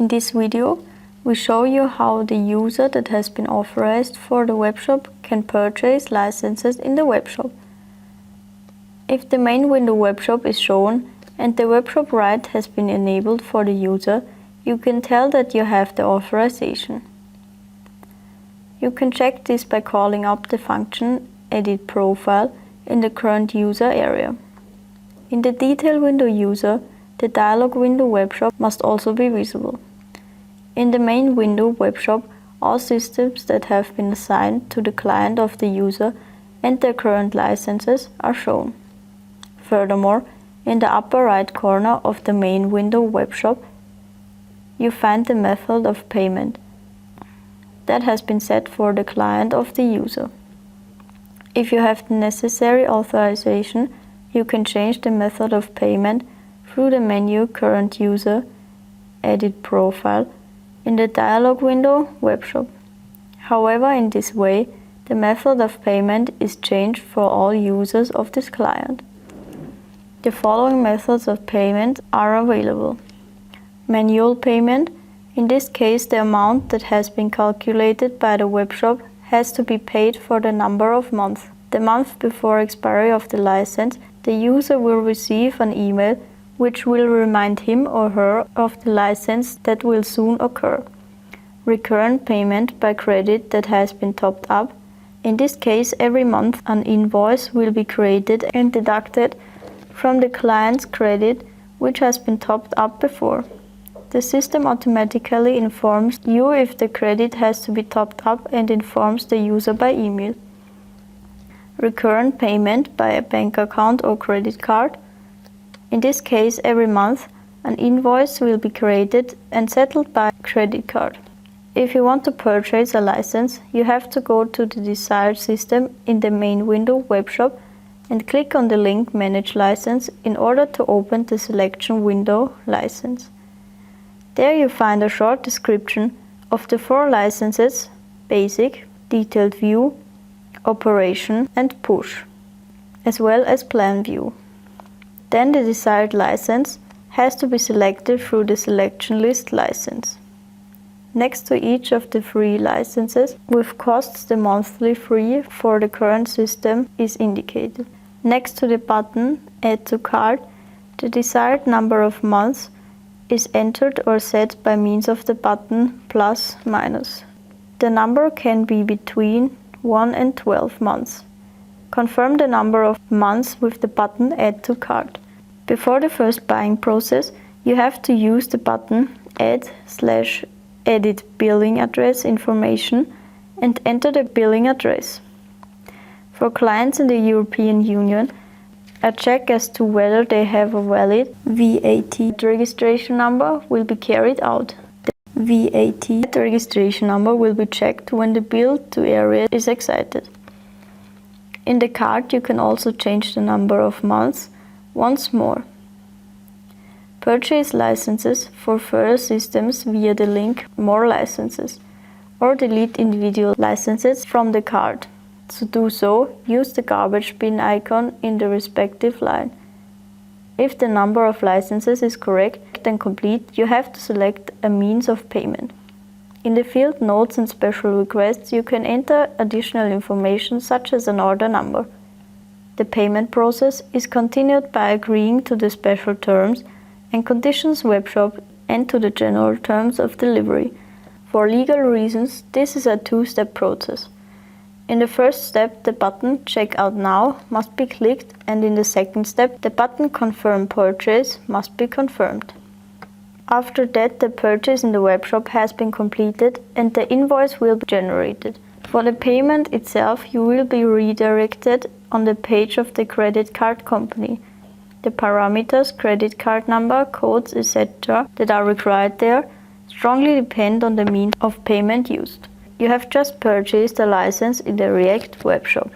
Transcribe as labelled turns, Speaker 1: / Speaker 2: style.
Speaker 1: In this video, we show you how the user that has been authorized for the webshop can purchase licenses in the webshop. If the main window webshop is shown and the webshop right has been enabled for the user, you can tell that you have the authorization. You can check this by calling up the function Edit Profile in the current user area. In the Detail window user, the dialog window webshop must also be visible. In the main window webshop, all systems that have been assigned to the client of the user and their current licenses are shown. Furthermore, in the upper right corner of the main window webshop, you find the method of payment that has been set for the client of the user. If you have the necessary authorization, you can change the method of payment through the menu Current User, Edit Profile in the dialog window webshop. However, in this way, the method of payment is changed for all users of this client. The following methods of payment are available. Manual payment. In this case, the amount that has been calculated by the webshop has to be paid for the number of months. The month before expiry of the license, the user will receive an email which will remind him or her of the license that will soon occur. Recurrent payment by credit that has been topped up. In this case, every month an invoice will be created and deducted from the client's credit which has been topped up before. The system automatically informs you if the credit has to be topped up and informs the user by email. Recurrent payment by a bank account or credit card. In this case, every month an invoice will be created and settled by a credit card. If you want to purchase a license, you have to go to the desired system in the main window webshop and click on the link Manage License in order to open the selection window License. There you find a short description of the 4 licenses: Basic, Detailed View, Operation and Push, as well as Plan View. Then the desired license has to be selected through the selection list license. Next to each of the 3 licenses with costs, the monthly fee for the current system is indicated. Next to the button Add to Cart, the desired number of months is entered or set by means of the button plus minus. The number can be between 1 and 12 months. Confirm the number of months with the button Add to Cart. Before the first buying process, you have to use the button Add/Edit Billing Address information and enter the billing address. For clients in the European Union, a check as to whether they have a valid VAT registration number will be carried out. The VAT registration number will be checked when the bill to area is excited. In the card, you can also change the number of months once more. Purchase licenses for further systems via the link More Licenses, or delete individual licenses from the card. To do so, use the garbage bin icon in the respective line. If the number of licenses is correct and complete, you have to select a means of payment. In the field Notes and Special Requests, you can enter additional information such as an order number. The payment process is continued by agreeing to the special terms and conditions webshop and to the general terms of delivery. For legal reasons, this is a 2-step process. In the first step, the button Check Out Now must be clicked, and in the second step, the button Confirm Purchase must be confirmed. After that, the purchase in the webshop has been completed and the invoice will be generated. For the payment itself, you will be redirected on the page of the credit card company. The parameters, credit card number, codes, etc. that are required there strongly depend on the means of payment used. You have just purchased a license in the React webshop.